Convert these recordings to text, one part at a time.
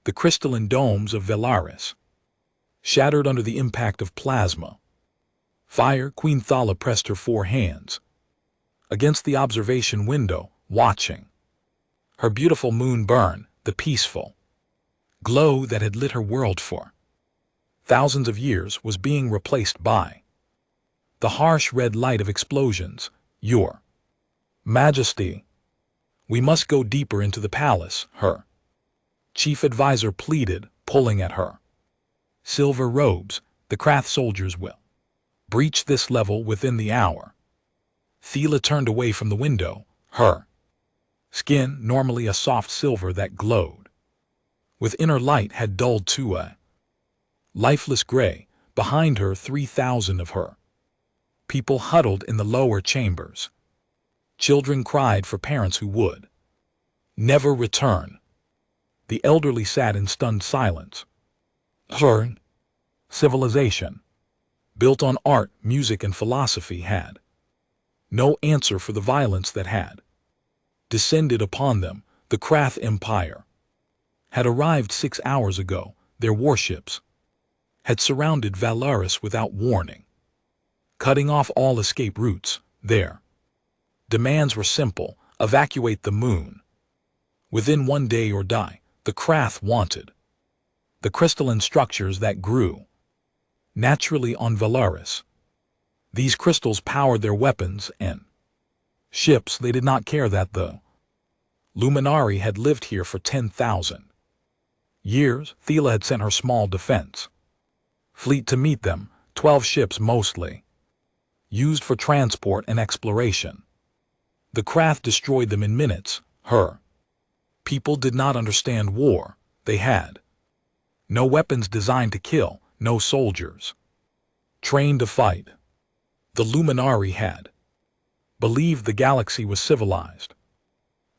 The crystalline domes of Velaris, shattered under the impact of plasma. Fire. Queen Thala pressed her 4 hands against the observation window, watching her beautiful moon burn, the peaceful glow that had lit her world for thousands of years was being replaced by the harsh red light of explosions. Your Majesty, we must go deeper into the palace, her chief advisor pleaded, pulling at her silver robes. The Krath soldiers will breach this level within the hour. Thala turned away from the window, her skin, normally a soft silver that glowed with inner light, had dulled to a lifeless gray. Behind her, 3,000 of her people huddled in the lower chambers. Children cried for parents who would never return. The elderly sat in stunned silence. Her civilization, built on art, music, and philosophy, had no answer for the violence that had descended upon them. The Krath Empire had arrived 6 hours ago. Their warships had surrounded Velaris without warning, cutting off all escape routes. Their demands were simple: evacuate the moon within 1 day or die. The Krath wanted the crystalline structures that grew naturally on Velaris. These crystals powered their weapons and ships. They did not care that the Luminari had lived here for 10,000 years. Thala had sent her small defense fleet to meet them, 12 ships mostly used for transport and exploration. The Krath destroyed them in minutes. Her people did not understand war. They had no weapons designed to kill, no soldiers trained to fight. The Luminari had believed the galaxy was civilized,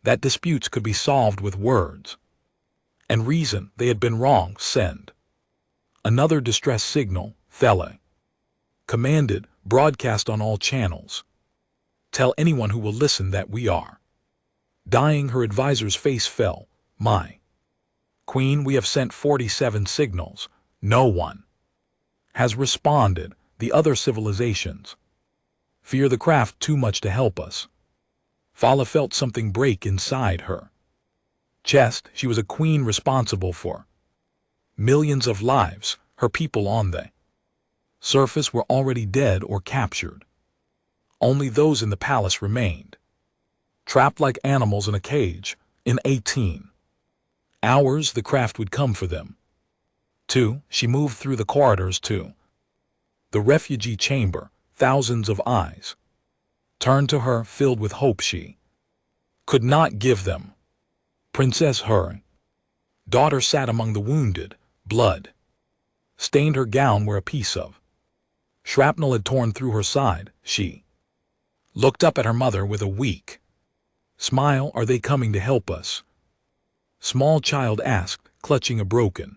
that disputes could be solved with words and reason. They had been wrong. Send another distress signal, Thala commanded. Broadcast on all channels. Tell anyone who will listen that we are dying. Her advisor's face fell. My queen, we have sent 47 signals. No one has responded. The other civilizations fear the craft too much to help us. Thala felt something break inside her chest. She was a queen responsible for millions of lives. Her people on the surface were already dead or captured. Only those in the palace remained, trapped like animals in a cage. In 18 hours, the craft would come for them. 2. She moved through the corridors to the refugee chamber. Thousands of eyes turned to her, filled with hope she could not give them. Princess, her daughter, sat among the wounded. Blood stained her gown where a piece of shrapnel had torn through her side. She looked up at her mother with a weak smile. Are they coming to help us? Small child asked, clutching a broken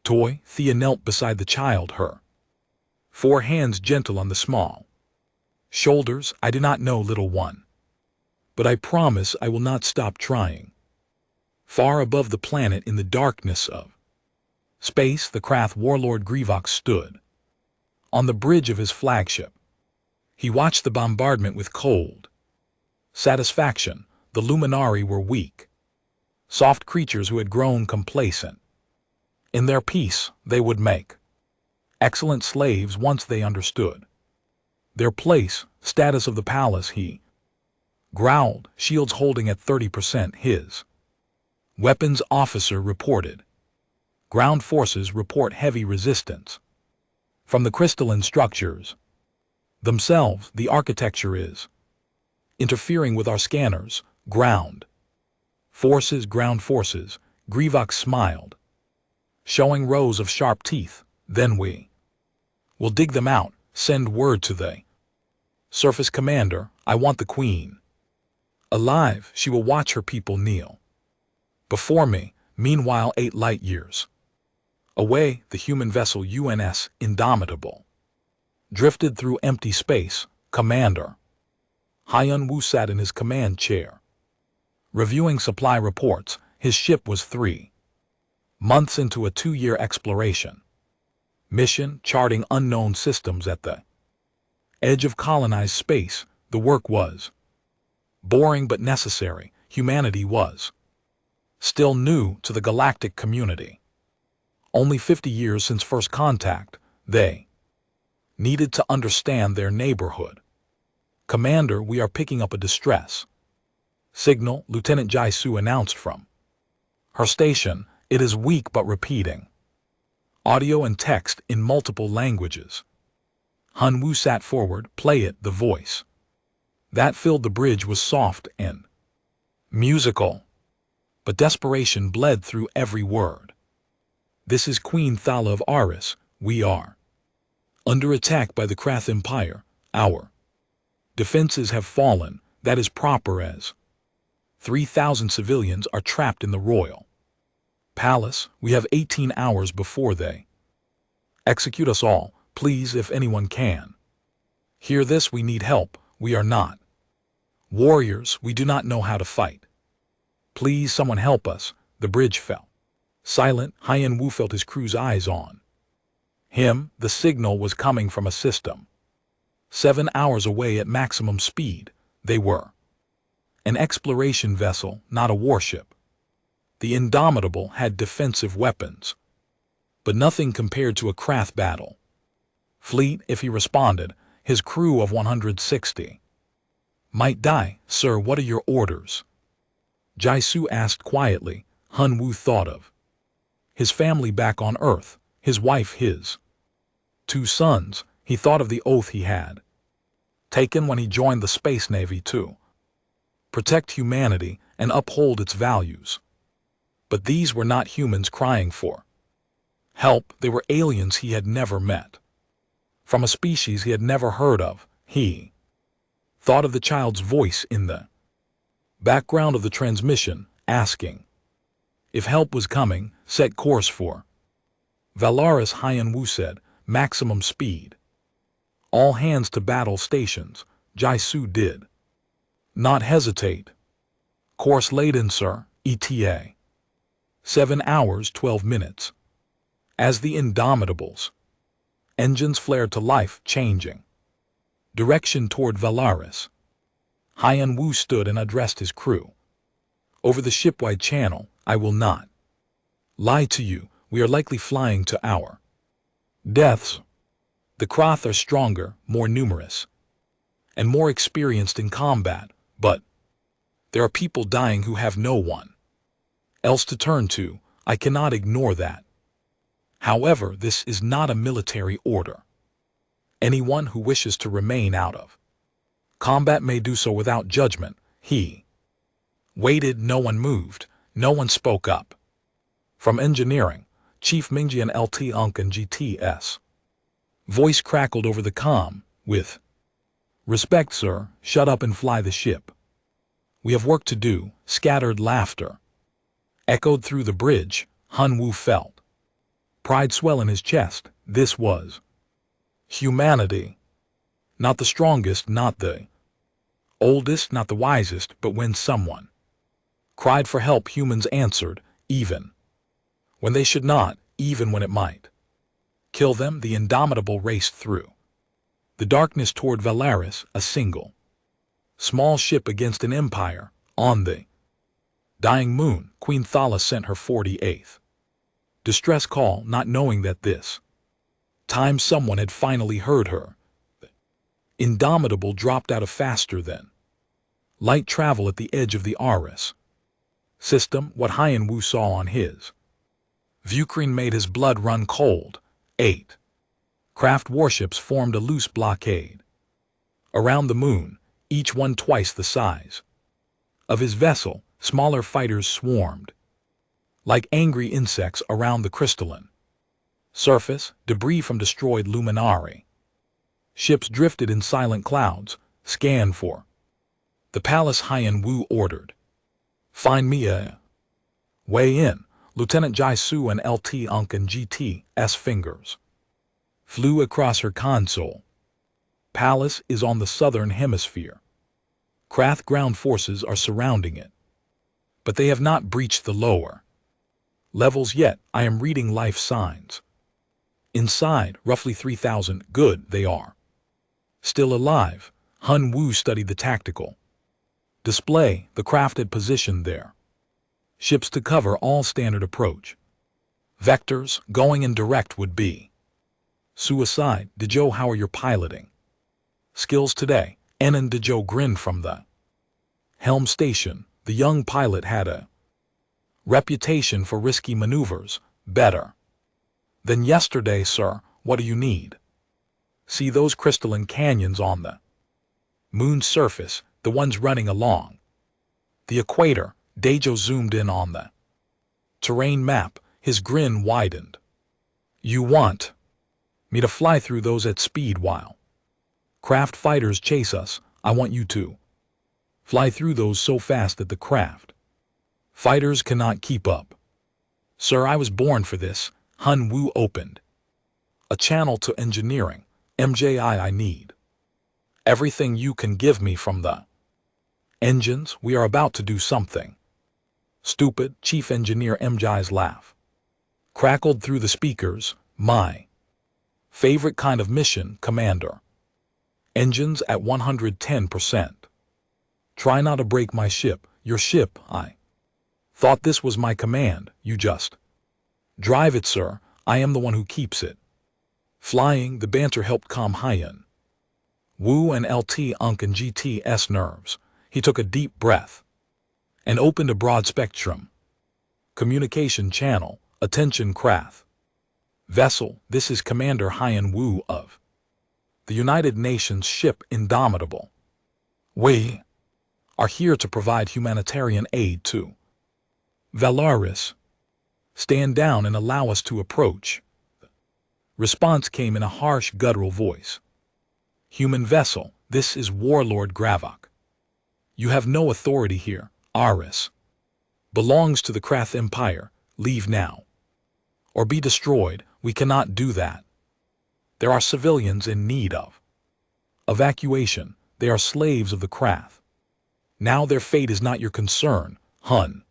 toy. Thea knelt beside the child, her 4 hands gentle on the small shoulders. I do not know, little one, but I promise I will not stop trying. Far above the planet, in the darkness of space, the Krath warlord Grivox stood on the bridge of his flagship. He watched the bombardment with cold satisfaction. The Luminari were weak, soft creatures who had grown complacent. In their peace, they would make excellent slaves once they understood their place. Status of the palace, he growled, shields holding at 30%. His weapons officer reported. Ground forces report heavy resistance from the crystalline structures themselves. The architecture is interfering with our scanners. Ground forces. Grivox smiled, showing rows of sharp teeth. Then we will dig them out. Send word to the surface commander. I want the queen alive. She will watch her people kneel before me. Meanwhile, 8 light years away, the human vessel UNS Indomitable drifted through empty space. Commander Hyun Woo sat in his command chair, reviewing supply reports. His ship was 3 Months into a 2-year exploration mission charting unknown systems at the edge of colonized space, the work was boring but necessary. Humanity was still new to the galactic community. Only 50 years since first contact, they needed to understand their neighborhood. Commander, we are picking up a distress signal, Lieutenant Jaisu announced from her station. It is weak but repeating. Audio and text in multiple languages. Hunwoo sat forward. Play it, the voice that filled the bridge was soft and musical, but desperation bled through every word. This is Queen Thala of Aris. We are under attack by the Krath Empire. Our defenses have fallen. That is proper as 3,000 civilians are trapped in the royal palace. We have 18 hours before they execute us all. Please, if anyone can hear this, we need help. We are not warriors. We do not know how to fight. Please, someone help us. The bridge fell silent. Hien Wu felt his crew's eyes on him. The signal was coming from a system 7 hours away at maximum speed. They were an exploration vessel, not a warship. The Indomitable had defensive weapons, but nothing compared to a Krath battle fleet. If he responded, his crew of 160 might die. Sir, what are your orders? Jaisu asked quietly. Hunwoo thought of his family back on Earth, his wife, his 2 sons. He thought of the oath he had taken when he joined the Space Navy to protect humanity and uphold its values. But these were not humans crying for help. They were aliens he had never met, from a species he had never heard of. He thought of the child's voice in the background of the transmission, asking if help was coming. Set course for Valaris, Hien Wu said. Maximum speed. All hands to battle stations. Jaisu did not hesitate. Course laid in, sir. ETA 7 hours 12 minutes. As the Indomitables engines flared to life, changing direction toward Valaris, Hien Wu stood and addressed his crew. Over the shipwide channel, I will not lie to you. We are likely flying to our deaths. The Krath are stronger, more numerous, and more experienced in combat, but there are people dying who have no one else to turn to. I cannot ignore that. However, this is not a military order. Anyone who wishes to remain out of combat may do so without judgment. He waited. No one moved. No one spoke up. From engineering, Chief Mingjian LT Unc and GTS voice crackled over the comm. With respect, sir, shut up and fly the ship. We have work to do. Scattered laughter echoed through the bridge. Hunwoo felt pride swell in his chest. This was humanity. Not the strongest, not the oldest, not the wisest, but when someone cried for help, humans answered, even when they should not, even when it might kill them. The Indomitable raced through the darkness toward Valaris, a single small ship against an empire. On the dying moon, Queen Thala sent her 48th distress call, not knowing that this time someone had finally heard her. The Indomitable dropped out of faster than light travel at the edge of the Aris system. What Hien Wu saw on his viewscreen made his blood run cold. 8 craft warships formed a loose blockade around the moon, each one twice the size of his vessel. Smaller fighters swarmed like angry insects around the crystalline surface. Debris from destroyed luminary ships drifted in silent clouds. Scan for the palace, Hien Wu ordered. Find me a way in. Lieutenant Jaisu and LT Unc and GT's fingers flew across her console. Palace is on the southern hemisphere. Krath ground forces are surrounding it, but they have not breached the lower Levels yet, I am reading life signs. Inside, roughly 3,000, good they are. Still alive, Hun Wu studied the tactical display, the crafted position there. Ships to cover all standard approach. Vectors, going in direct would be. Suicide, Dejo, how are you piloting? Skills today, Enan Dejo grinned from the helm station. The young pilot had a reputation for risky maneuvers, better than yesterday, sir. What do you need? See those crystalline canyons on the moon's surface, the ones running along the equator. Dejo zoomed in on the terrain map, his grin widened. You want me to fly through those at speed while craft fighters chase us? I want you to fly through those so fast that the craft fighters cannot keep up. Sir, I was born for this. Hun Wu opened a channel to engineering. MJI, I need everything you can give me from the engines. We are about to do something stupid. Chief Engineer MJI's laugh crackled through the speakers. My favorite kind of mission, Commander. Engines at 110%. Try not to break my ship. Your ship, I thought this was my command. You just drive it, sir. I am the one who keeps it flying. The banter helped calm Hyen Wu and LT Unk and GT's nerves. He took a deep breath and opened a broad spectrum communication channel. Attention craft vessel, this is Commander Hyen Wu of the United Nations ship Indomitable. We are here to provide humanitarian aid to Valaris. Stand down and allow us to approach. Response came in a harsh, guttural voice. Human vessel, this is Warlord Gravok. You have no authority here. Aris belongs to the Krath Empire. Leave now or be destroyed. We cannot do that. There are civilians in need of evacuation. They are slaves of the Krath. Now their fate is not your concern. Hun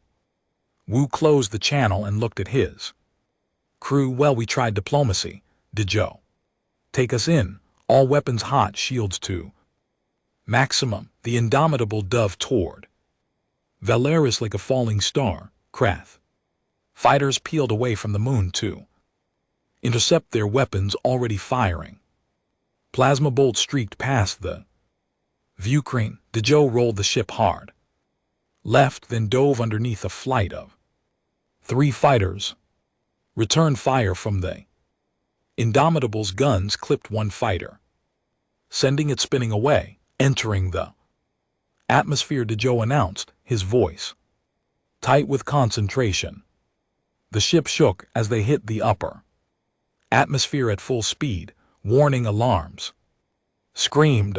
Wu closed the channel and looked at his crew. Well, we tried diplomacy. Dejo, take us in. All weapons hot, shields to maximum. The Indomitable dove toward Valaris like a falling star. Krath fighters peeled away from the moon to intercept their weapons already firing. Plasma bolts streaked past the viewscreen. Dejo rolled the ship hard left, then dove underneath a flight of 3 fighters. Returned fire from the Indomitable's guns clipped one fighter, sending it spinning away. Entering the atmosphere, Dejo announced, his voice tight with concentration. The ship shook as they hit the upper atmosphere at full speed. Warning alarms screamed.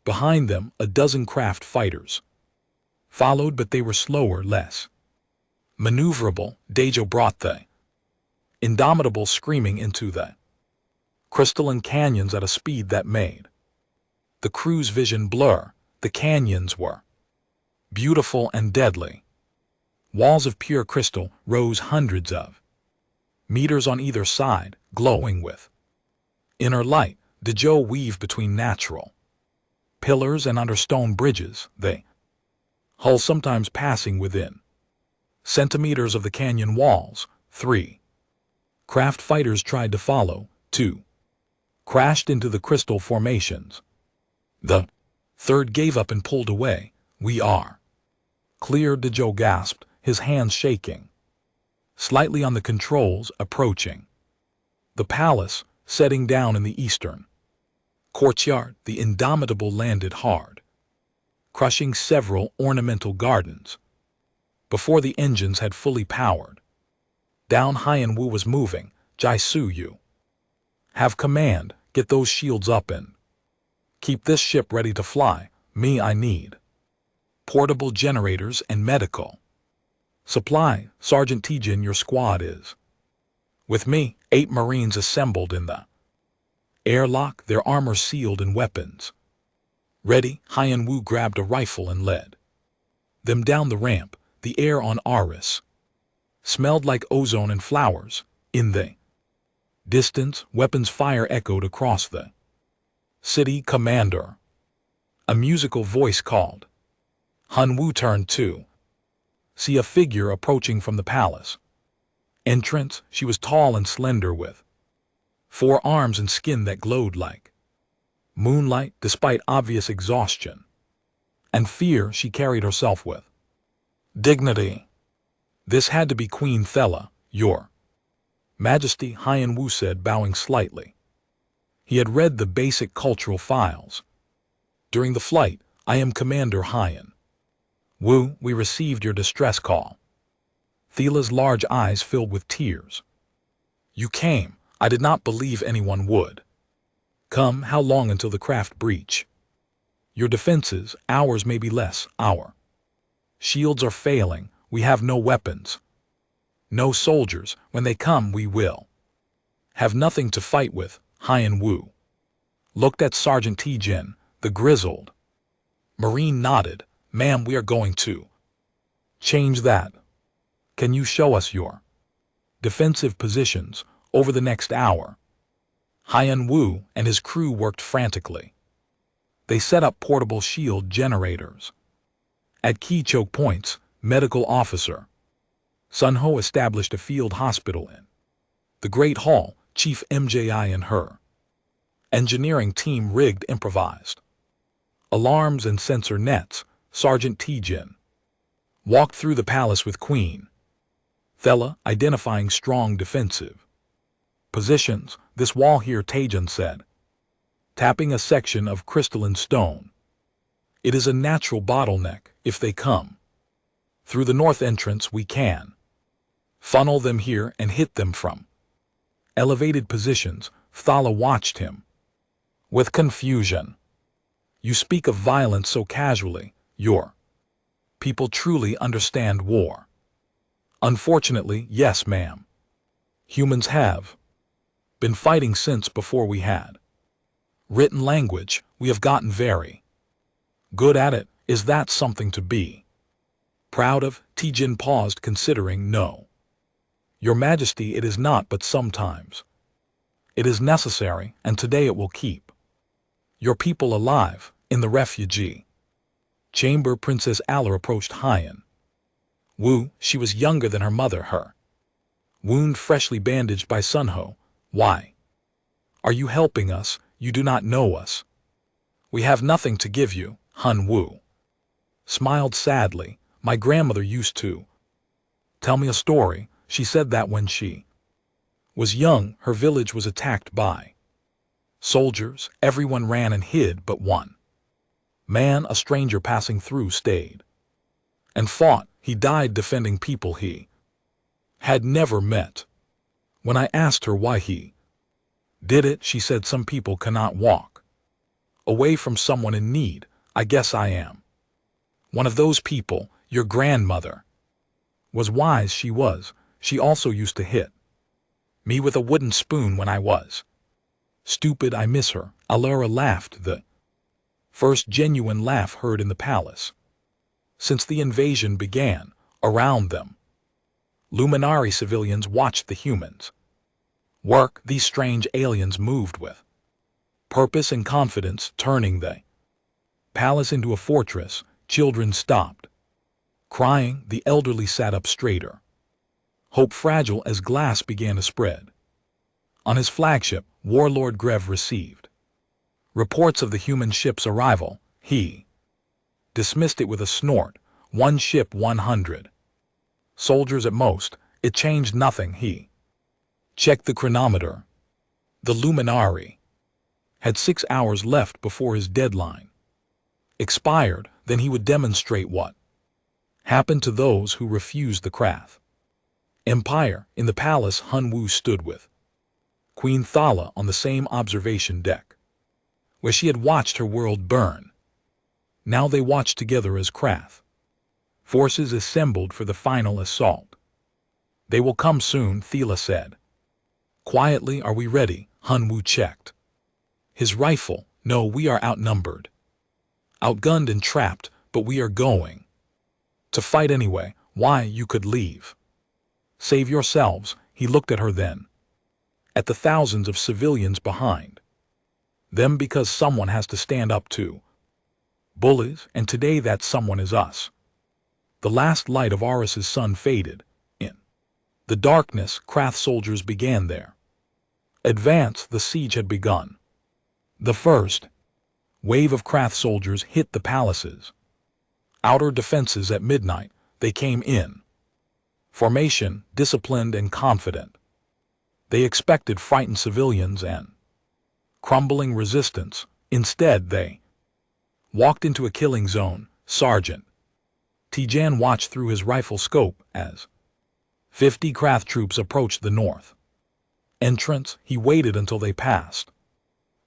Behind them, a dozen craft fighters followed, but they were slower, less maneuverable. Dejo brought the Indomitable screaming into the crystalline canyons at a speed that made the crew's vision blur. The canyons were beautiful and deadly. Walls of pure crystal rose hundreds of meters on either side, glowing with inner light. Dejo weaved between natural pillars and under stone bridges, the hull sometimes passing within centimeters of the canyon walls. 3 craft fighters tried to follow. 2 crashed into the crystal formations. The 3rd gave up and pulled away. We are clear, Dejo gasped, his hands shaking slightly on the controls. Approaching the palace, setting down in the eastern courtyard. The Indomitable landed hard, crushing several ornamental gardens before the engines had fully powered down. Hyen Wu was moving. Jaisu, you have command. Get those shields up and keep this ship ready to fly. Me, I need portable generators and medical supply. Sergeant Tijin, your squad is with me. 8 Marines assembled in the airlock, their armor sealed and weapons ready. Hyen Wu grabbed a rifle and led them down the ramp. The air on Aris Smelled like ozone and flowers. In the distance, weapons fire echoed across the city. Commander. A musical voice called. Hun Wu turned to see a figure approaching from the palace entrance. She was tall and slender with 4 arms and skin that glowed like moonlight. Despite obvious exhaustion and fear, she carried herself with dignity. This had to be Queen Thela, your Majesty, Hien Wu said, bowing slightly. He had read the basic cultural files. During the flight, I am Commander Hien Wu. We received your distress call. Thela's large eyes filled with tears. You came. I did not believe anyone would come. How long until the craft breach? Your defenses, ours may be less. Our shields are failing. We have no weapons. No soldiers. When they come, we will have nothing to fight with. Hien Wu looked at Sergeant Tijin, the grizzled Marine nodded. Ma'am, we are going to change that. Can you show us your defensive positions over the next hour? Hien Wu and his crew worked frantically. They set up portable shield generators at key choke points. Medical officer Sun Ho established a field hospital in the Great Hall. Chief MJI and her engineering team rigged improvised alarms and sensor nets. Sergeant Tijin walked through the palace with Queen Thela, identifying strong defensive positions. This wall here, Tijin said, tapping a section of crystalline stone. It is a natural bottleneck. If they come through the north entrance, we can funnel them here and hit them from elevated positions. Thala watched him with confusion. You speak of violence so casually. Your people truly understand war. Unfortunately, yes, ma'am. Humans have been fighting since before we had written language. We have gotten very good at it. Is that something to be proud of? Tijin paused, considering. No, Your Majesty, it is not, but sometimes it is necessary, and today it will keep your people alive. In the refugee chamber, Princess Aller approached Hien Wu. She was younger than her mother, her wound freshly bandaged by Sun Ho. Why are you helping us? You do not know us. We have nothing to give you. Hun Wu smiled sadly. My grandmother used to tell me a story. She said that when she was young, her village was attacked by soldiers. Everyone ran and hid, but one man, a stranger passing through, stayed and fought. He died defending people he had never met. When I asked her why he did it, she said some people cannot walk away from someone in need. I guess I am one of those people. Your grandmother was wise. She also used to hit me with a wooden spoon when I was stupid. I miss her. Alara laughed, the first genuine laugh heard in the palace since the invasion began. Around them, Luminari civilians watched the humans work. These strange aliens moved with purpose and confidence, turning the palace into a fortress. Children stopped crying. The elderly sat up straighter, hope fragile as glass began to spread. On his flagship, Warlord Grev received reports of the human ship's arrival. He dismissed it with a snort. One ship, 100 soldiers at most. It changed nothing. He checked the chronometer. The Luminari had 6 hours left before his deadline expired. Then he would demonstrate what happened to those who refused the Krath Empire. In the palace, Hun Wu stood with Queen Thala on the same observation deck where she had watched her world burn. Now they watched together as Krath forces assembled for the final assault. They will come soon, Thela said quietly. Are we ready? Hun Wu checked his rifle. No, we are outnumbered, outgunned and trapped, but we are going to fight anyway. Why? You could leave Save yourselves, he looked at her then. At the thousands of civilians behind them, because someone has to stand up to bullies, and today that someone is us. The last light of Aris's sun faded. In the darkness, Krath soldiers began their advance. The siege had begun. The first wave of Krath soldiers hit the palace's outer defenses at midnight. They came in formation, disciplined and confident. They expected frightened civilians and crumbling resistance. Instead, they walked into a killing zone. Sergeant Tijan watched through his rifle scope as 50 Krath troops approached the north entrance. He waited until they passed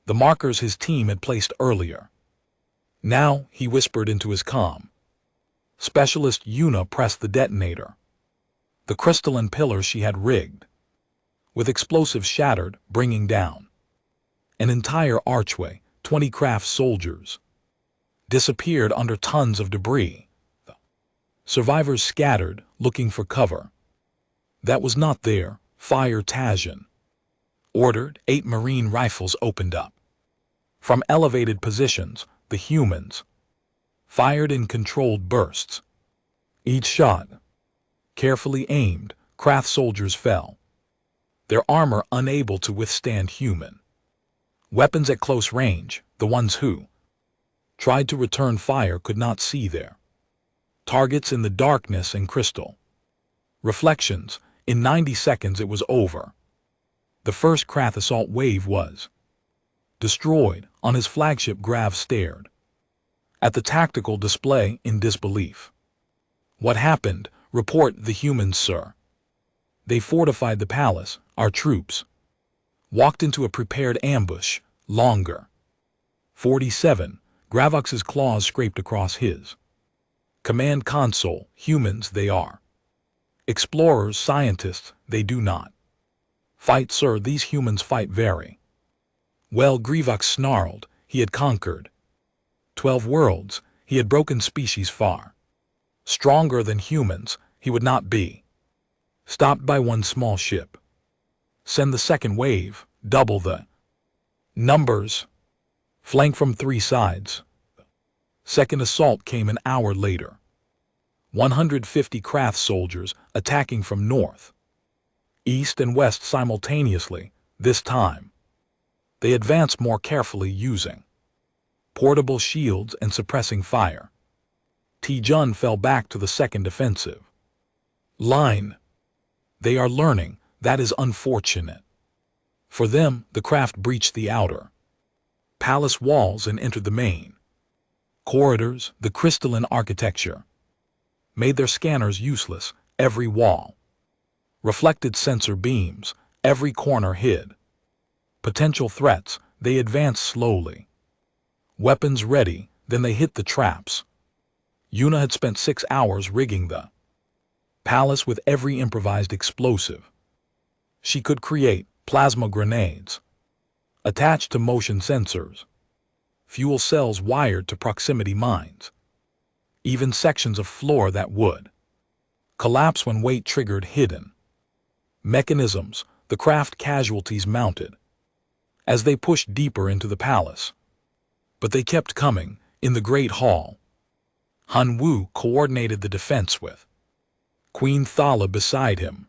the markers his team had placed earlier. Now, he whispered into his comm. Specialist Yuna pressed the detonator. The crystalline pillar she had rigged with explosives shattered, bringing down an entire archway. 20 Krath soldiers disappeared under tons of debris. The survivors scattered, looking for cover. That was not there. Fire. Tajan ordered. 8 marine rifles opened up. From elevated positions, the humans fired in controlled bursts. Each shot carefully aimed. Krath soldiers fell, their armor unable to withstand human weapons at close range. The ones who tried to return fire could not see their targets in the darkness and crystal reflections. In 90 seconds it was over. The first Krath assault wave was destroyed. On his flagship, Grav stared at the tactical display in disbelief. What happened? Report the humans, sir. They fortified the palace. Our troops walked into a prepared ambush. Longer. 47. Gravox's claws scraped across his command console. Humans they are. Explorers, scientists, they do not fight, sir. These humans fight very well. Gravox snarled. He had conquered 12 worlds. He had broken species far stronger than humans. He would not be stopped by one small ship. Send the second wave. Double the numbers. Flank from 3 sides. Second assault came an hour later. 150 Krath soldiers attacking from north, east and west simultaneously. This time, they advanced more carefully, using portable shields and suppressing fire. Tijun fell back to the second defensive line. They are learning. That is unfortunate. For them, the Krath breached the outer palace walls and entered the main corridors. The crystalline architecture made their scanners useless. Every wall reflected sensor beams. Every corner hid potential threats. They advanced slowly, weapons ready. Then they hit the traps. Yuna had spent 6 hours rigging the palace with every improvised explosive she could create. Plasma grenades attached to motion sensors, fuel cells wired to proximity mines, even sections of floor that would collapse when weight triggered. Hidden mechanisms. The Krath casualties mounted as they pushed deeper into the palace. But they kept coming. In the Great Hall, Han Wu coordinated the defense with Queen Thala beside him.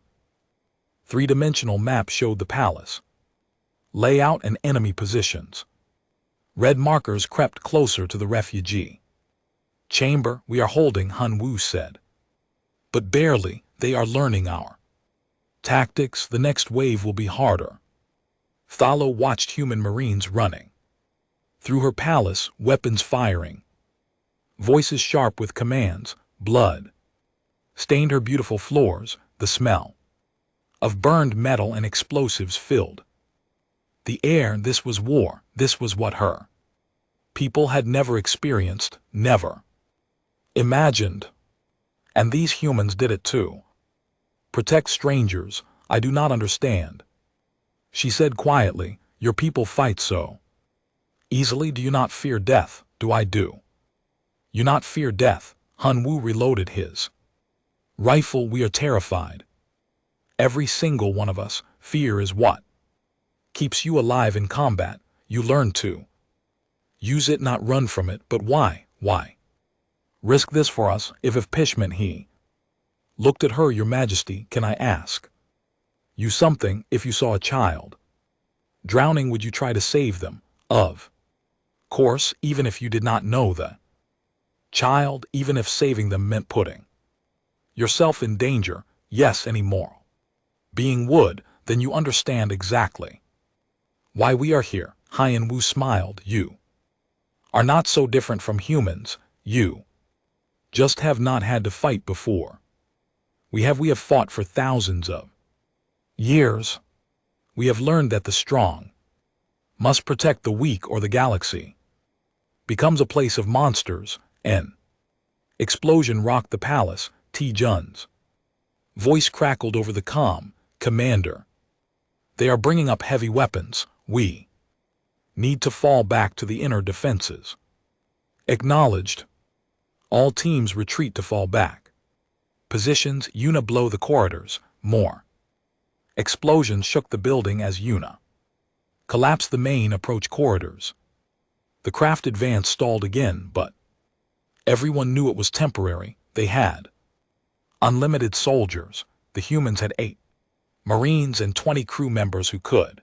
3-dimensional map showed the palace layout and enemy positions. Red markers crept closer to the refugee chamber. We are holding, Han Wu said. But barely. They are learning our tactics. The next wave will be harder. Thala watched human marines running through her palace, weapons firing, voices sharp with commands. Blood stained her beautiful floors. The smell of burned metal and explosives filled the air. This was war. This was what her people had never experienced, never imagined. And these humans did it too. Protect strangers. I do not understand, she said quietly. Your people fight so easily. Do you not fear death? Do I do you not fear death? Han Wu reloaded his rifle. We are terrified. Every single one of us. Fear is what keeps you alive in combat. You learn to use it, not run from it. But why? Why risk this for us? If Pishman, he looked at her. Your Majesty, can I ask you something? If you saw a child drowning, would you try to save them? Of course, even if you did not know the child, even if saving them meant putting yourself in danger. Yes, any moral being would. Then you understand exactly why we are here. Hien Wu smiled. You are not so different from humans. You just have not had to fight before. We have fought for thousands of years. We have learned that the strong must protect the weak, or the galaxy becomes a place of monsters. An explosion rocked the palace. T. Jun's voice crackled over the comm. Commander, they are bringing up heavy weapons. We need to fall back to the inner defenses. Acknowledged. All teams retreat to fall back positions. Yuna, blow the corridors. More explosions shook the building as Yuna collapsed the main approach corridors. The craft advance stalled again, but everyone knew it was temporary. They had unlimited soldiers. The humans had 8 Marines and 20 crew members who could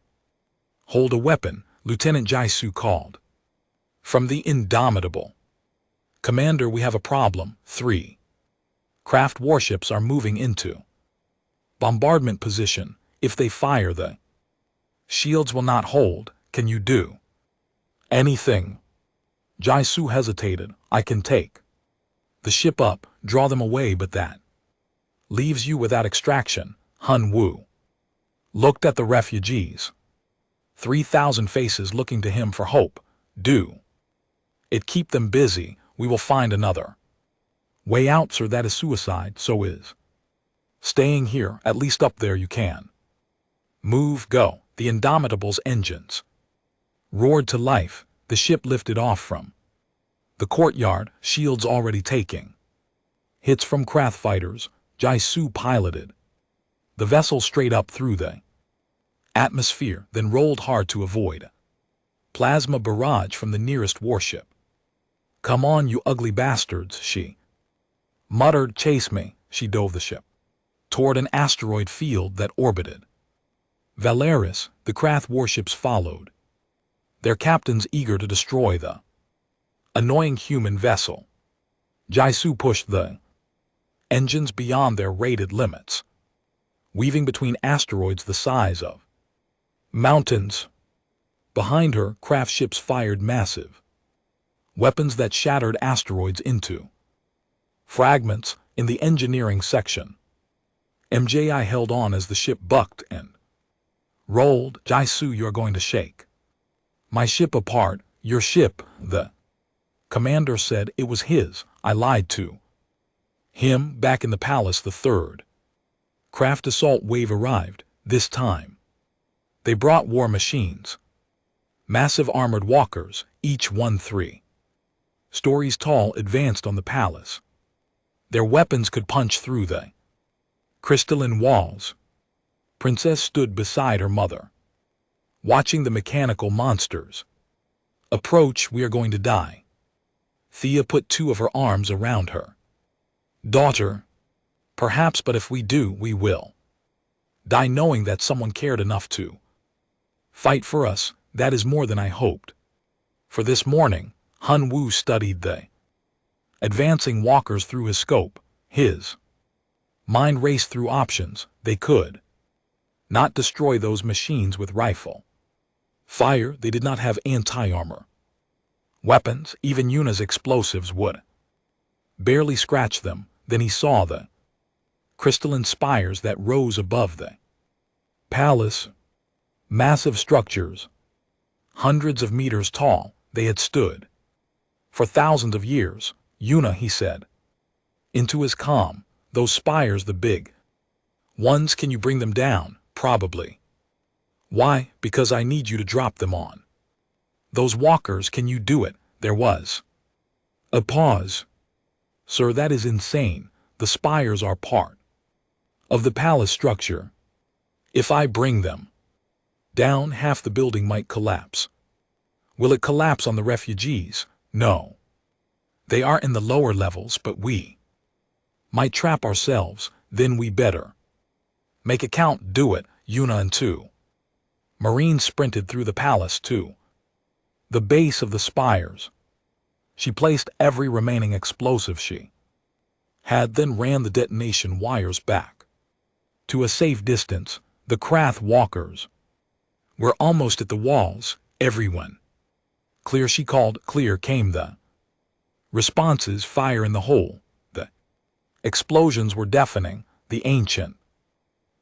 hold a weapon. Lieutenant Jaisu called from the Indomitable. Commander, we have a problem. 3 craft warships are moving into bombardment position. If they fire, the shields will not hold. Can you do anything? Jaisu hesitated. I can take the ship up, draw them away, but that leaves you without extraction. Hun Wu looked at the refugees. 3,000 faces looking to him for hope. Do it keep them busy. We will find another way out, sir. That is suicide. So is staying here. At least up there you can move. Go. The Indomitable's engines roared to life. The ship lifted off from the courtyard, shields already taking hits from craft fighters. Jaisu piloted the vessel straight up through the atmosphere, then rolled hard to avoid plasma barrage from the nearest warship. Come on, you ugly bastards, she muttered. Chase me. She dove the ship toward an asteroid field that orbited Valeris. The craft warships followed, their captains eager to destroy the annoying human vessel. Jaisu pushed the engines beyond their rated limits, weaving between asteroids the size of mountains. Behind her, craft ships fired massive weapons that shattered asteroids into fragments. In the engineering section, MJI held on as the ship bucked and rolled. Jaisu, you're going to shake my ship apart. Your ship, the commander said. It was his. I lied to him. Back in the palace, the 3rd craft assault wave arrived. This time, they brought war machines, massive armored walkers, each one 3 stories tall, advanced on the palace. Their weapons could punch through the crystalline walls. Princess stood beside her mother, watching the mechanical monsters approach. We are going to die. Thea put 2 of her arms around her daughter. Perhaps, but if we do, we will die knowing that someone cared enough to fight for us. That is more than I hoped for. This morning, Hun Wu studied the advancing walkers through his scope. His mind raced through options. They could not destroy those machines with rifle fire. They did not have anti-armor weapons. Even Yuna's explosives would barely scratch them. Then he saw the crystalline spires that rose above the palace. Massive structures, hundreds of meters tall. They had stood for thousands of years. Yuna, he said into his comm, those spires, the big ones, can you bring them down? Probably. Why? Because I need you to drop them on those walkers. Can you do it? There was a pause. Sir, that is insane. The spires are part of the palace structure. If I bring them down, half the building might collapse. Will it collapse on the refugees? No. They are in the lower levels, but we might trap ourselves. Then we better make it count. Do it, Yuna and two Marines sprinted through the palace to the base of the spires. She placed every remaining explosive she had, then ran the detonation wires back to a safe distance. The Krath walkers were almost at the walls. Everyone clear, she called. Clear came the responses. Fire in the hole. The explosions were deafening. The ancient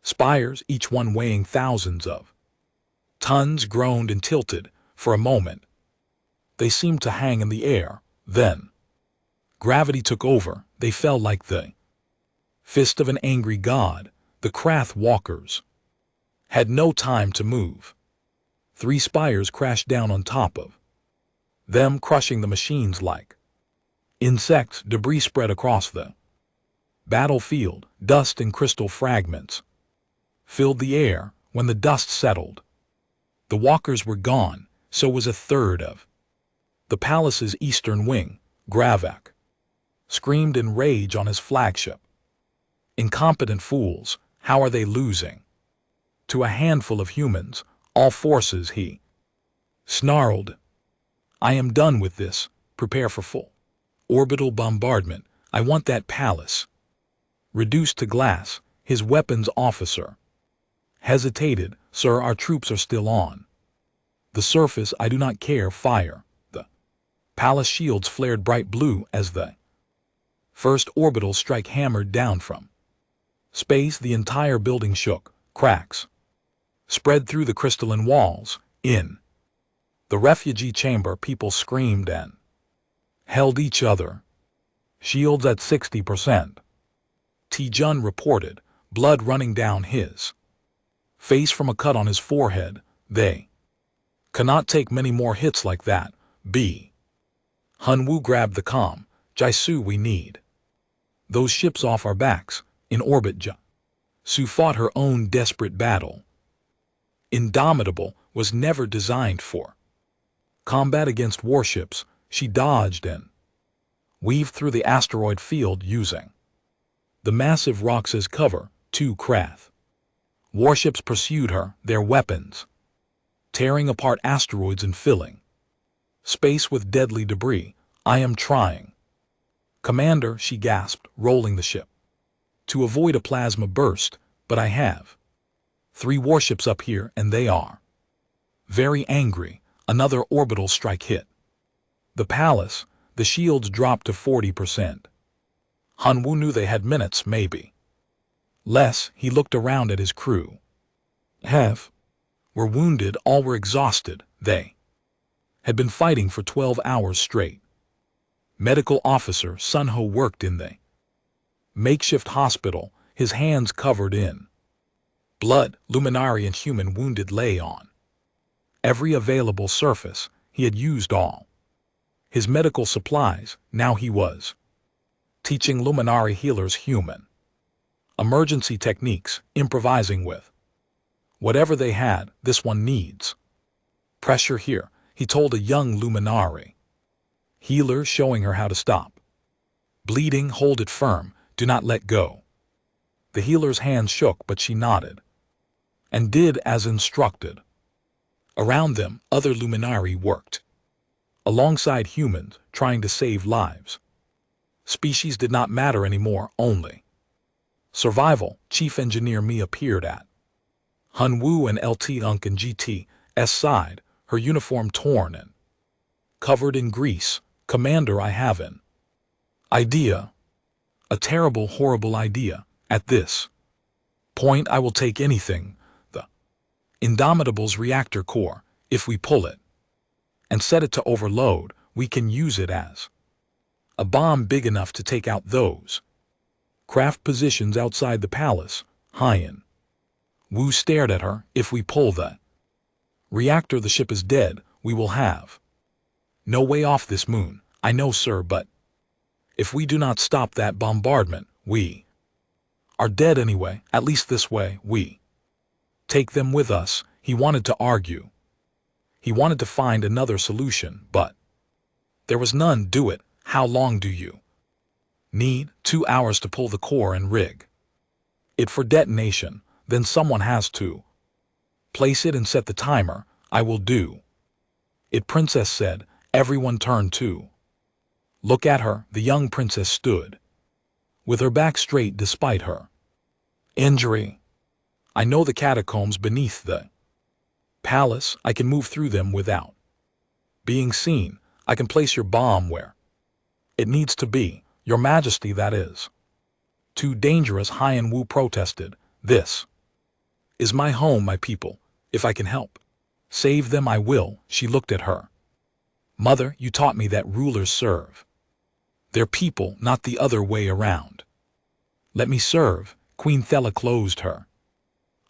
spires, each one weighing thousands of tons, groaned and tilted. For a moment they seemed to hang in the air. Then gravity took over. They fell like the fist of an angry god. The Krath walkers had no time to move. 3 spires crashed down on top of them, crushing the machines like insects. Debris spread across the battlefield. Dust and crystal fragments filled the air. When the dust settled, the walkers were gone. So was a third of the palace's eastern wing. Gravak screamed in rage on his flagship. Incompetent fools, how are they losing to a handful of humans? All forces, he snarled. I am done with this. Prepare for full orbital bombardment. I want that palace reduced to glass. His weapons officer hesitated. Sir, our troops are still on the surface. I do not care. Fire. The palace shields flared bright blue as the first orbital strike hammered down from space. The entire building shook. Cracks spread through the crystalline walls. In the refugee chamber, people screamed and held each other. Shields at 60%. T-Jun reported, blood running down his face from a cut on his forehead. They cannot take many more hits like that. B. Hunwoo grabbed the comm. Jaisu, we need those ships off our backs. In orbit. Su fought her own desperate battle. Indomitable was never designed for combat against warships. She dodged and weaved through the asteroid field using the massive rocks as cover. 2 Krath warships pursued her, their weapons tearing apart asteroids and filling space with deadly debris. I am trying, Commander, she gasped, rolling the ship to avoid a plasma burst, but I have 3 warships up here and they are very angry. Another orbital strike hit the palace. The shields dropped to 40%. Hunwoo knew they had minutes, maybe less. He looked around at his crew. Half were wounded, all were exhausted. They had been fighting for 12 hours straight. Medical officer Sunho worked in the makeshift hospital, his hands covered in blood. Luminari and human wounded lay on every available surface. He had used all his medical supplies. Now he was teaching Luminari healers human emergency techniques, improvising with whatever they had. This one needs pressure here, he told a young Luminari healer, showing her how to stop bleeding. Hold it firm. Do not let go. The healer's hands shook, but she nodded and did as instructed. Around them, other Luminari worked alongside humans, trying to save lives. Species did not matter anymore, only survival. Chief Engineer Mi appeared at Hunwoo and LT Unk and GT's side, her uniform torn and covered in grease. Commander, I have an idea. A terrible, horrible idea. At this point, I will take anything. The Indomitable's reactor core. If we pull it and set it to overload, we can use it as a bomb big enough to take out those craft positions outside the palace. Hyen Wu stared at her. If we pull the reactor, the ship is dead. We will have no way off this moon. I know, sir, but if we do not stop that bombardment, we are dead anyway. At least this way, we Take them with us, he wanted to argue. He wanted to find another solution, but there was none. Do it. How long do you need? 2 hours to pull the core and rig it for detonation. Then someone has to place it and set the timer. I will do it, Princess said. Everyone turned to look at her. The young princess stood with her back straight despite her injury. I know the catacombs beneath the palace. I can move through them without being seen. I can place your bomb where it needs to be. Your Majesty, that is too dangerous. Hien Wu protested. This is my home, my people. If I can help save them, I will. She looked at her mother. You taught me that rulers serve their people, not the other way around. Let me serve. Queen Thela closed her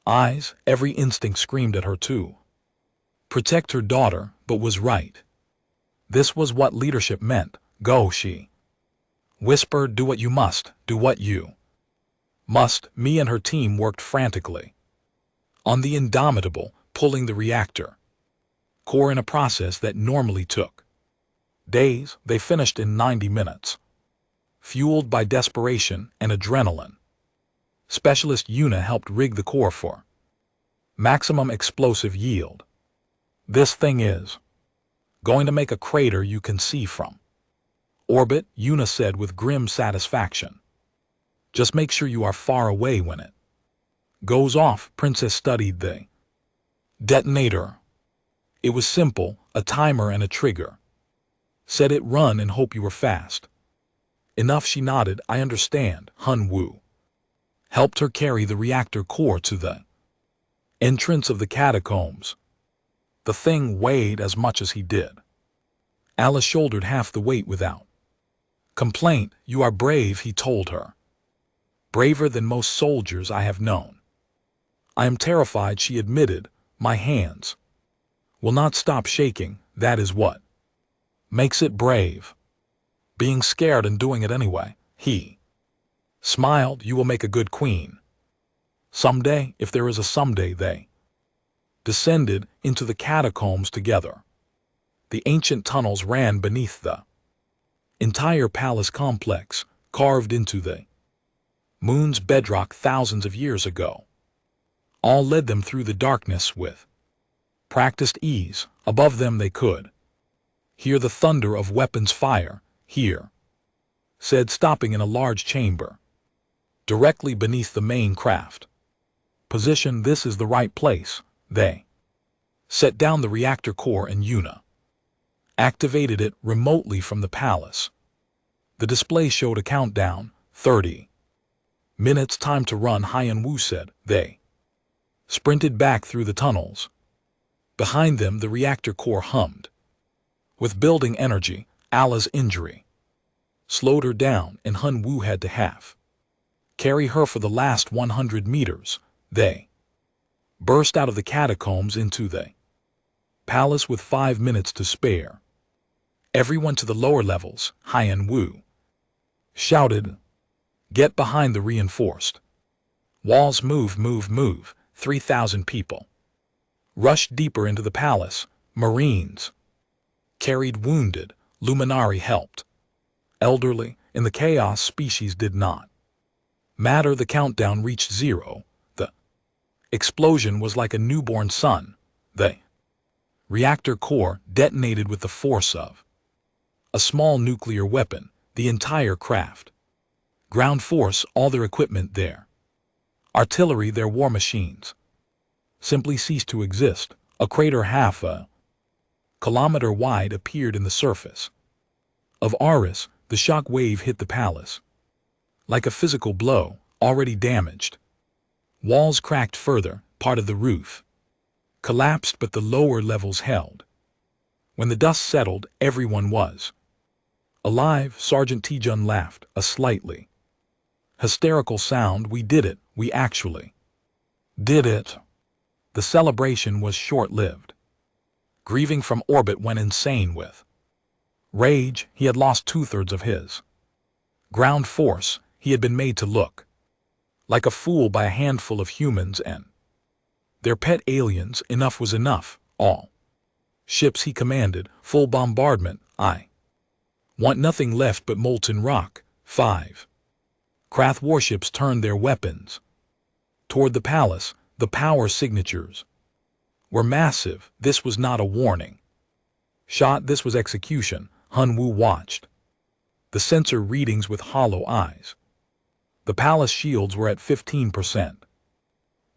eyes. Every instinct screamed at her to protect her daughter, but was right. This was what leadership meant. Go, she whispered. Do what you must. Do what you must. Me and her team worked frantically on the Indomitable, pulling the reactor core in a process that normally took days. They finished in 90 minutes. Fueled by desperation and adrenaline, Specialist Yuna helped rig the core for maximum explosive yield. This thing is going to make a crater you can see from orbit, Yuna said with grim satisfaction. Just make sure you are far away when it goes off. Princess studied the detonator. It was simple, a timer and a trigger. Set it, run, and hope you were fast enough. She nodded. I understand. Hun Wu helped her carry the reactor core to the entrance of the catacombs. The thing weighed as much as he did. Alice shouldered half the weight without complaint. You are brave, he told her. Braver than most soldiers I have known. I am terrified, she admitted. My hands will not stop shaking. That is what makes it brave. Being scared and doing it anyway. He smiled. You will make a good queen. Someday, if there is a someday. They descended into the catacombs together. The ancient tunnels ran beneath the entire palace complex, carved into the moon's bedrock thousands of years ago. All led them through the darkness with practiced ease. Above them they could hear the thunder of weapons fire. Here, said, stopping in a large chamber directly beneath the main craft. Position. This is the right place. They set down the reactor core and Yuna activated it remotely from the palace. The display showed a countdown. 30 minutes. Time to run, Hien Wu said. They sprinted back through the tunnels. Behind them the reactor core hummed with building energy. Alla's injury slowed her down, and Hun Wu had to carry her for the last 100 meters. They burst out of the catacombs into the palace with 5 minutes to spare. Everyone to the lower levels, Hien Wu shouted. Get behind the reinforced walls. Move, move, move. 3,000 people rushed deeper into the palace. Marines carried wounded. Luminari helped elderly. In the chaos, species did not matter. The countdown reached 0. The explosion was like a newborn sun. The reactor core detonated with the force of a small nuclear weapon. The entire craft, ground force, all their equipment, their artillery, their war machines, simply ceased to exist. A crater half a kilometer wide appeared in the surface of Aris. The shock wave hit the palace like a physical blow. Already damaged walls cracked further. Part of the roof collapsed, but the lower levels held. When the dust settled, everyone was alive. Sergeant Tijun laughed, a slightly hysterical sound. We did it. We actually did it. The celebration was short-lived. Grieving from orbit went insane with rage. He had lost 2/3 of his ground force. He had been made to look like a fool by a handful of humans, and Their pet aliens, enough was enough, all. Ships, he commanded, full bombardment, I want nothing left but molten rock. 5. Krath warships turned their weapons toward the palace. The power signatures were massive. This was not a warning shot, this was execution. Hun Wu watched the sensor readings with hollow eyes. The palace shields were at 15%.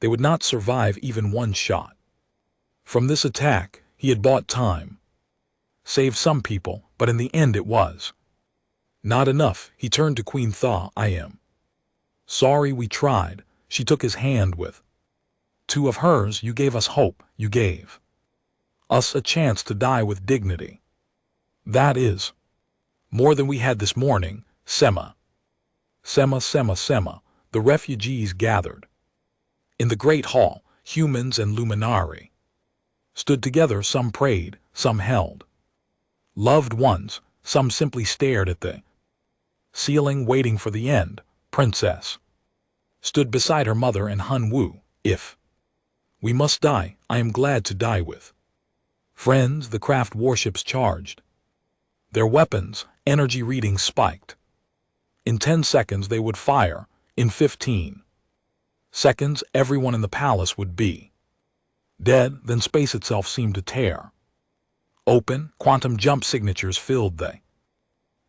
They would not survive even one shot. From this attack, he had bought time. Saved some people, but in the end it was not enough. He turned to Queen Thaw. I am sorry we tried. She took his hand with 2 of hers. You gave us hope. You gave us a chance to die with dignity. That is more than we had this morning. Sema. Sema, Sema, Sema. The refugees gathered in the great hall. Humans and Luminari stood together. Some prayed, some held loved ones, some simply stared at the ceiling waiting for the end. Princess stood beside her mother and Hun Wu. If we must die, I am glad to die with friends. The craft warships charged their weapons. Energy readings spiked. In 10 seconds they would fire. In 15 seconds everyone in the palace would be dead. Then space itself seemed to tear open. Quantum jump signatures filled the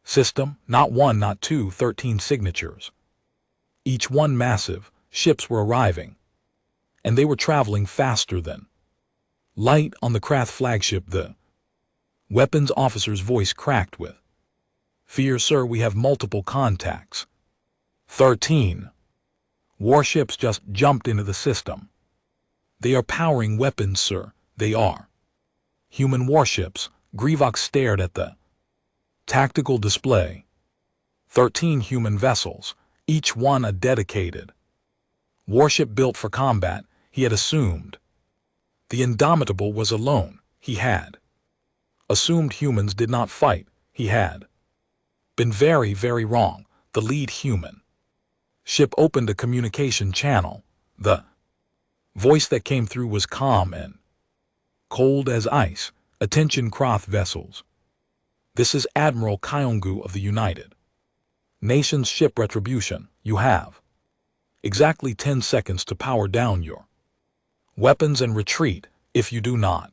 system. Not 1, not 2, 13 signatures. Each one massive. Ships were arriving, and they were traveling faster than light on the Krath flagship. The weapons officer's voice cracked with fear. Sir, we have multiple contacts. 13 warships just jumped into the system. They are powering weapons, sir. They are human warships. Grievok stared at the tactical display. 13 human vessels, each one a dedicated warship built for combat. He had assumed the Indomitable was alone. He had assumed humans did not fight. He had been very, very wrong. The lead human ship opened a communication channel. The voice that came through was calm and cold as ice. Attention, Krath vessels. This is Admiral Kyongu of the United Nations Ship Retribution. You have exactly 10 seconds to power down your weapons and retreat. If you do not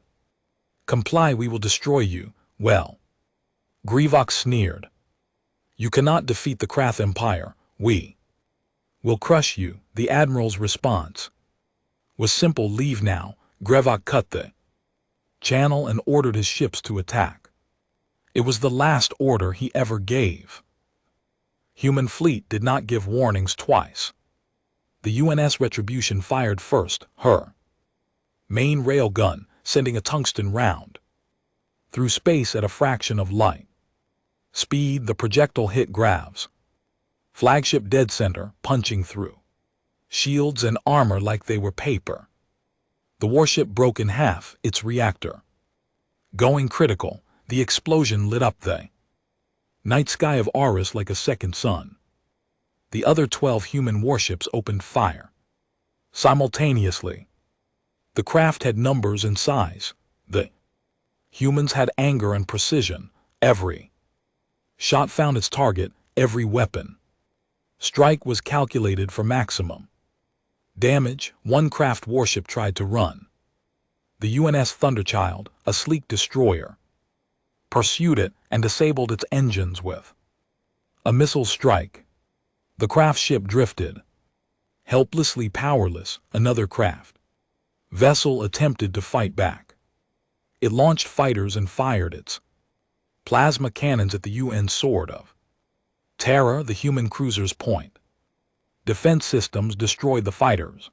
comply, we will destroy you. Well, Grievok sneered. You cannot defeat the Krath Empire. We will crush you. The Admiral's response was simple. Leave now. Grievok cut the channel and ordered his ships to attack. It was the last order he ever gave. Human fleet did not give warnings twice. The UNS Retribution fired first, her main railgun, sending a tungsten round through space at a fraction of light speed. The projectile hit Grav's flagship dead center, punching through shields and armor like they were paper. The warship broke in half, its reactor going critical. The explosion lit up the night sky of Aris like a second sun. The other 12 human warships opened fire simultaneously. The craft had numbers and size. The humans had anger and precision. Every shot found its target. Every weapon strike was calculated for maximum damage. One craft warship tried to run. The UNS Thunderchild, a sleek destroyer, pursued it and disabled its engines with a missile strike. The craft ship drifted, helplessly powerless. Another craft vessel attempted to fight back. It launched fighters and fired its plasma cannons at the UN Sword of Terror. The human cruiser's point defense systems destroyed the fighters.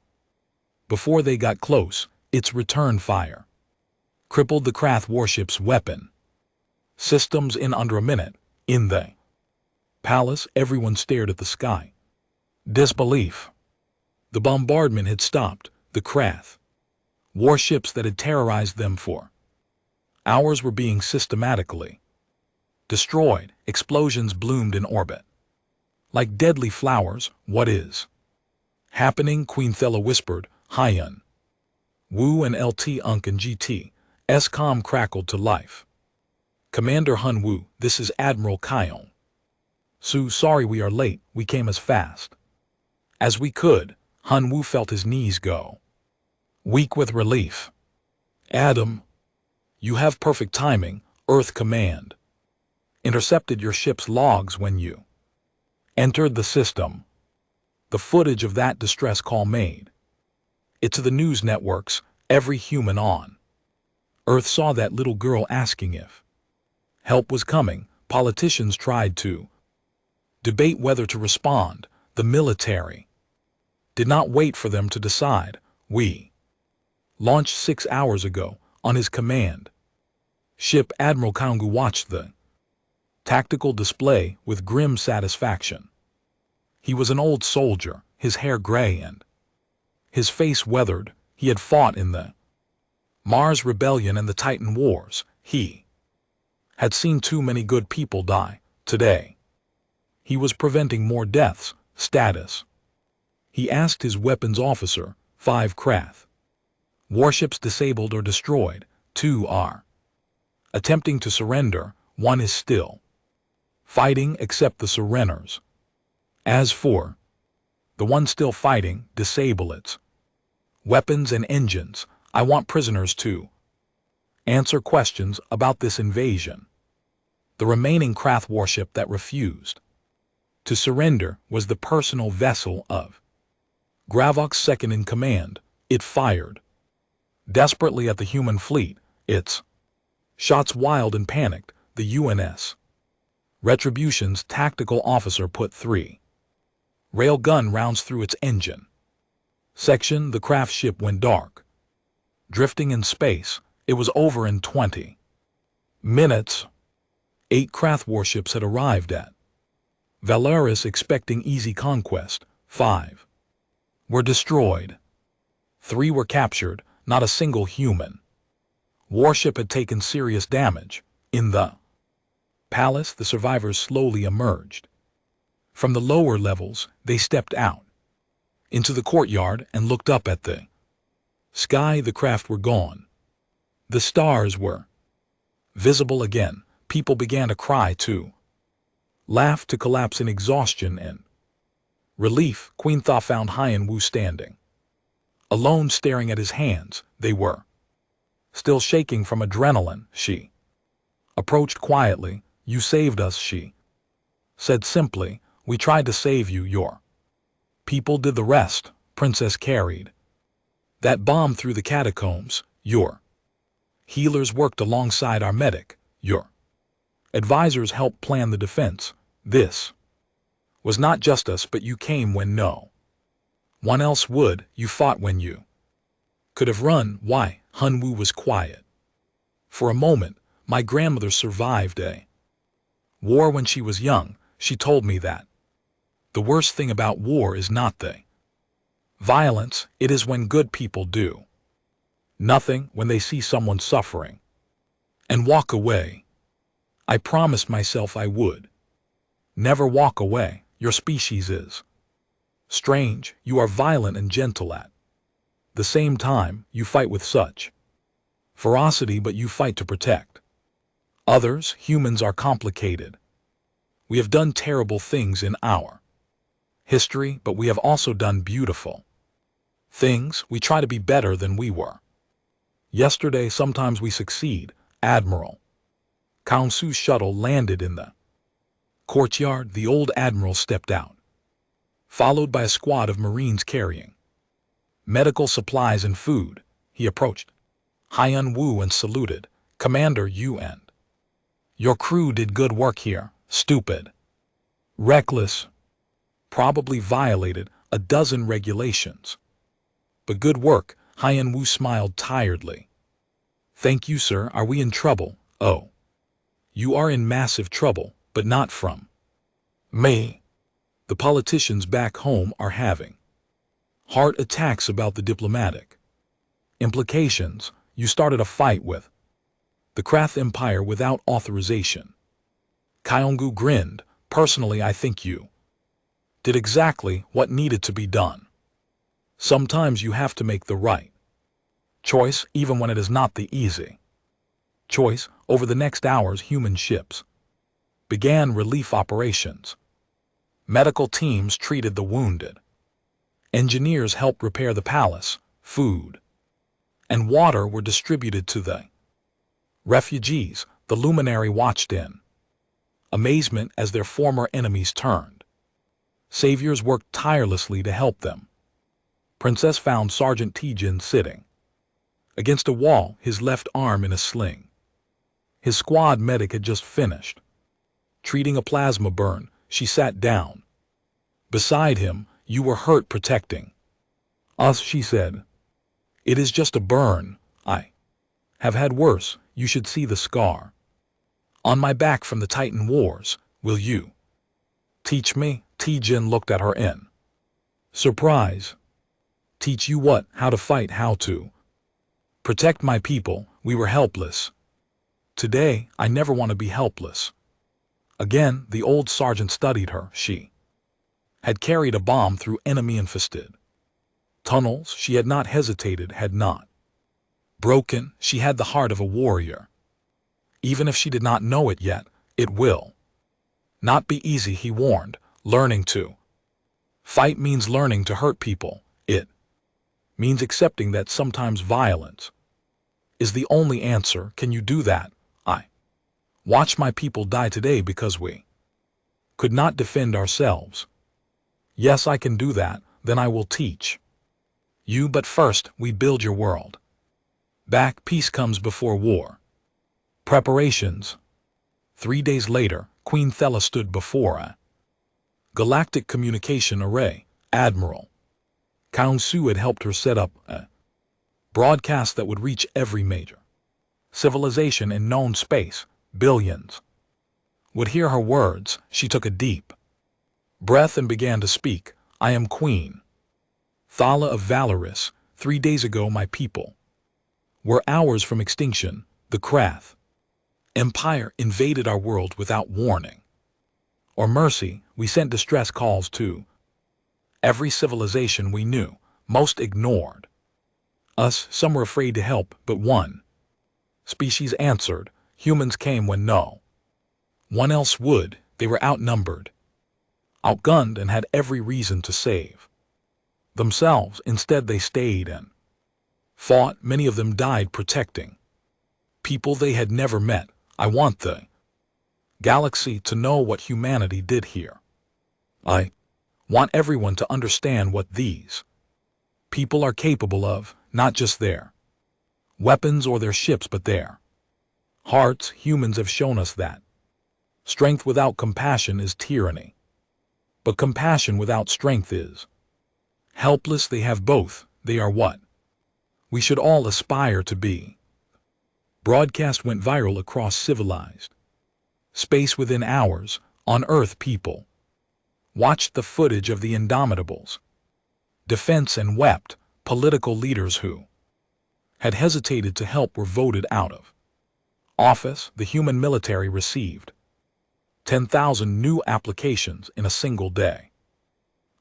Before they got close, its return fire crippled the Krath warship's weapon systems in under a minute. In the palace, everyone stared at the sky. Disbelief. The bombardment had stopped. The Krath warships that had terrorized them for hours were being systematically destroyed. Explosions bloomed in orbit like deadly flowers. What is happening? Queen Thela whispered. Hyun Wu and LT Unk and GT. S-Com crackled to life. Commander Hun Wu, this is Admiral Kyong. Su, sorry we are late, we came as fast as we could. Hun Wu felt his knees go weak with relief. Adam, you have perfect timing, Earth Command. Intercepted your ship's logs when you entered the system. The footage of that distress call made it to the news networks, every human on Earth saw that little girl asking if help was coming. Politicians tried to debate whether to respond. The military did not wait for them to decide. We launched 6 hours ago on his command ship. Admiral Kangu watched the tactical display with grim satisfaction. He was an old soldier, his hair gray and his face weathered. He had fought in the Mars Rebellion and the Titan Wars. He had seen too many good people die. Today, he was preventing more deaths. Status. He asked his weapons officer. 5 Krath warships disabled or destroyed. 2 are attempting to surrender. 1 is still fighting except the surrenders. As for the one still fighting, disable its weapons and engines. I want prisoners to answer questions about this invasion. The remaining Krath warship that refused to surrender was the personal vessel of Gravok's second in command. It fired desperately at the human fleet, its shots wild and panicked. The UNS Retribution's tactical officer put 3 railgun rounds through its engine section. The craft ship went dark, drifting in space. It was over in 20 minutes. 8 Krath warships had arrived at Valaris expecting easy conquest. 5 were destroyed. 3 were captured. Not a single human warship had taken serious damage. In the palace, the survivors slowly emerged. From the lower levels, they stepped out into the courtyard and looked up at the sky. The craft were gone. The stars were visible again. People began to cry, to laugh, to collapse in exhaustion and relief. Queen Tha found Hyan Wu standing alone, staring at his hands. They were still shaking from adrenaline. She approached quietly. You saved us, she said simply. We tried to save you. Your people did the rest. Princess carried that bomb through the catacombs. Your healers worked alongside our medic. Your advisors helped plan the defense. This was not just us, but you came when no one else would. You fought when you could have run. Why? Hun Wu was quiet. For a moment. My grandmother survived a war when she was young. She told me that the worst thing about war is not the violence, it is when good people do nothing, when they see someone suffering and walk away. I promised myself I would never walk away. Your species is strange. You are violent and gentle at the same time. You fight with such ferocity, but you fight to protect others. Humans are complicated. We have done terrible things in our history, but we have also done beautiful things. We try to be better than we were yesterday. Sometimes we succeed. Admiral Kang Su's shuttle landed in the courtyard. The old admiral stepped out, followed by a squad of Marines carrying medical supplies and food. He approached Hyan Wu and saluted. Commander, you and your crew did good work here. Stupid, reckless, probably violated a dozen regulations, but good work. Hyan Wu smiled tiredly. Thank you, sir. Are we in trouble? Oh, you are in massive trouble, but not from me. The politicians back home are having heart attacks about the diplomatic implications. You started a fight with the Krath Empire without authorization. Kyongu grinned. Personally, I think you did exactly what needed to be done. Sometimes you have to make the right Choice even when it is not the easy. Choice over the next hours human ships. Began relief operations. Medical teams treated the wounded. Engineers helped repair the palace. Food and water were distributed to the refugees. The luminary watched in amazement as their former enemies turned. Saviors worked tirelessly to help them. Princess found Sergeant Tijin sitting against a wall, his left arm in a sling. His squad medic had just finished treating a plasma burn. She sat down beside him. "You were hurt protecting us," she said. "It is just a burn. I have had worse. You should see the scar on my back from the Titan Wars. Will you teach me?" Tijin looked at her in surprise. "Teach you what? How to fight, how to protect my people. We were helpless. Today, I never want to be helpless again." The old sergeant studied her. She had carried a bomb through enemy-infested tunnels. She had not hesitated, had not broken. She had the heart of a warrior. Even if she did not know it yet, it will not be easy, he warned. Learning to fight means learning to hurt people. It means accepting that sometimes violence is the only answer. Can you do that? I watch my people die today because we could not defend ourselves. Yes, I can do that. Then I will teach you. But first, we build your world back. Peace comes before war. Preparations. 3 days later, Queen Thela stood before a galactic communication array. Admiral Kang Su had helped her set up a broadcast that would reach every major civilization in known space. Billions would hear her words. She took a deep breath and began to speak. "I am Queen Thala of Valoris. 3 days ago my people were hours from extinction. The Krath Empire invaded our world without warning or mercy. We sent distress calls to every civilization we knew. Most ignored us. Some were afraid to help, but one species answered. Humans came when no one else would. They were outnumbered, outgunned, and had every reason to save themselves. Instead, they stayed and fought. Many of them died protecting people they had never met. I want the galaxy to know what humanity did here. I want everyone to understand what these people are capable of, not just their weapons or their ships, but their hearts. Humans have shown us that strength without compassion is tyranny, but compassion without strength is helpless. They have both. They are what we should all aspire to be." Broadcast went viral across civilized space within hours. On Earth, people watched the footage of the Indomitables' defense and wept. Political leaders who had hesitated to help were voted out of office. The human military received 10,000 new applications in a single day.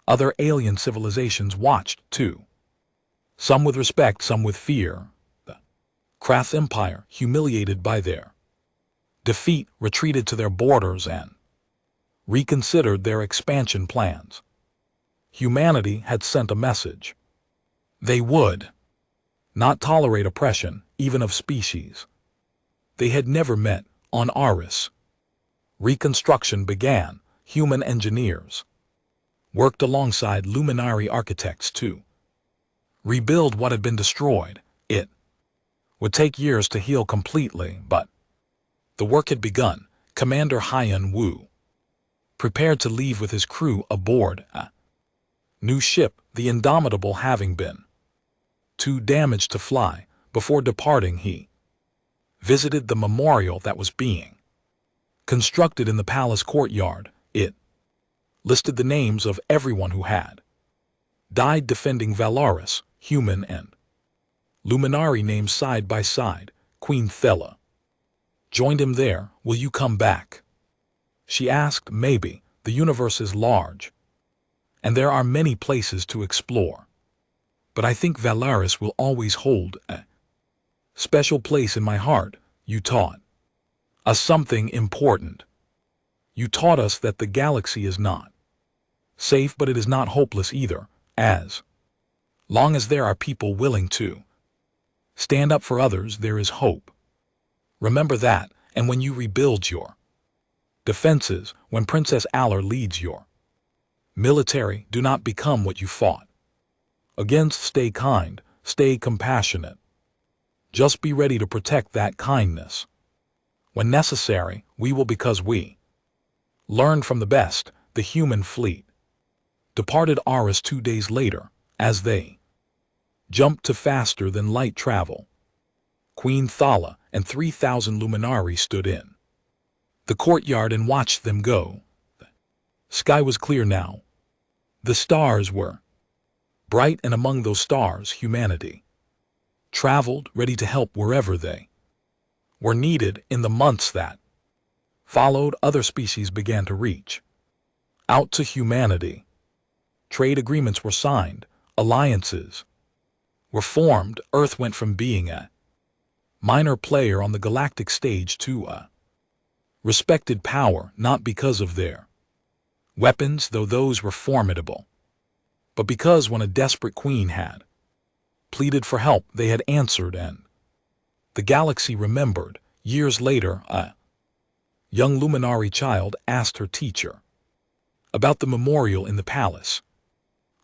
Other alien civilizations watched too, some with respect, some with fear. The Krath Empire, humiliated by their defeat, retreated to their borders and reconsidered their expansion plans. Humanity had sent a message. They would not tolerate oppression, even of species they had never met. On Aris, reconstruction began. Human engineers worked alongside luminary architects to rebuild what had been destroyed. It would take years to heal completely, but the work had begun. Commander Haiyan Wu prepared to leave with his crew aboard a new ship, the Indomitable having been too damaged to fly. Before departing, he visited the memorial that was being constructed in the palace courtyard. It listed the names of everyone who had died defending Valaris. Human and luminary names side by side. Queen Thela joined him there. "Will you come back?" she asked. "Maybe. The universe is large, and there are many places to explore. But I think Valaris will always hold a Special place in my heart, you taught us something important. You taught us that the galaxy is not safe, but it is not hopeless either, as long as there are people willing to stand up for others, there is hope. Remember that, and when you rebuild your defenses, when Princess Aller leads your military, do not become what you fought against. Stay kind, stay compassionate. Just be ready to protect that kindness. When necessary, we will, because we learned from the best. The human fleet departed Aris 2 days later, as they jumped to faster than light travel. Queen Thala and 3,000 luminaries stood in the courtyard and watched them go. The sky was clear now. The stars were bright, and among those stars humanity traveled, ready to help wherever they were needed. In the months that followed, other species began to reach out to humanity. Trade agreements were signed, alliances were formed. Earth went from being a minor player on the galactic stage to a respected power, not because of their weapons, though those were formidable, but because when a desperate queen had pleaded for help, they had answered, and the galaxy remembered. Years later, a young luminary child asked her teacher about the memorial in the palace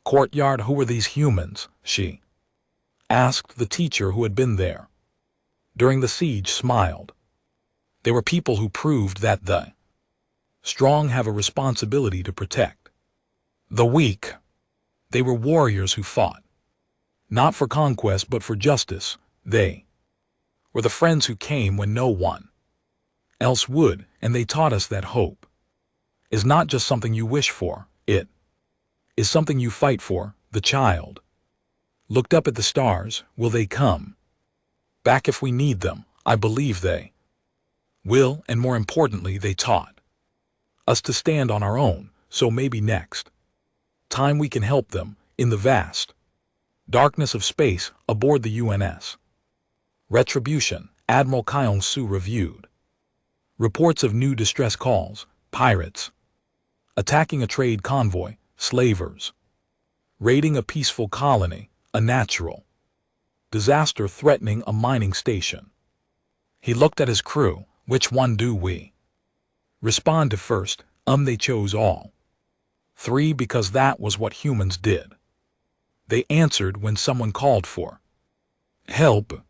courtyard. Who were these humans? She asked. The teacher, who had been there during the siege, smiled. They were people who proved that the strong have a responsibility to protect the weak. They were warriors who fought not for conquest but for justice. They were the friends who came when no one else would, and they taught us that hope is not just something you wish for, it is something you fight for. The child looked up at the stars. Will they come back if we need them? I believe they will, and more importantly, they taught us to stand on our own, so maybe next time we can help them. In the vast darkness of space, aboard the UNS Retribution, Admiral Kyong-Soo reviewed reports of new distress calls, pirates attacking a trade convoy, slavers raiding a peaceful colony, a natural disaster threatening a mining station. He looked at his crew. Which one do we respond to first? They chose all three because that was what humans did. They answered when someone called for help.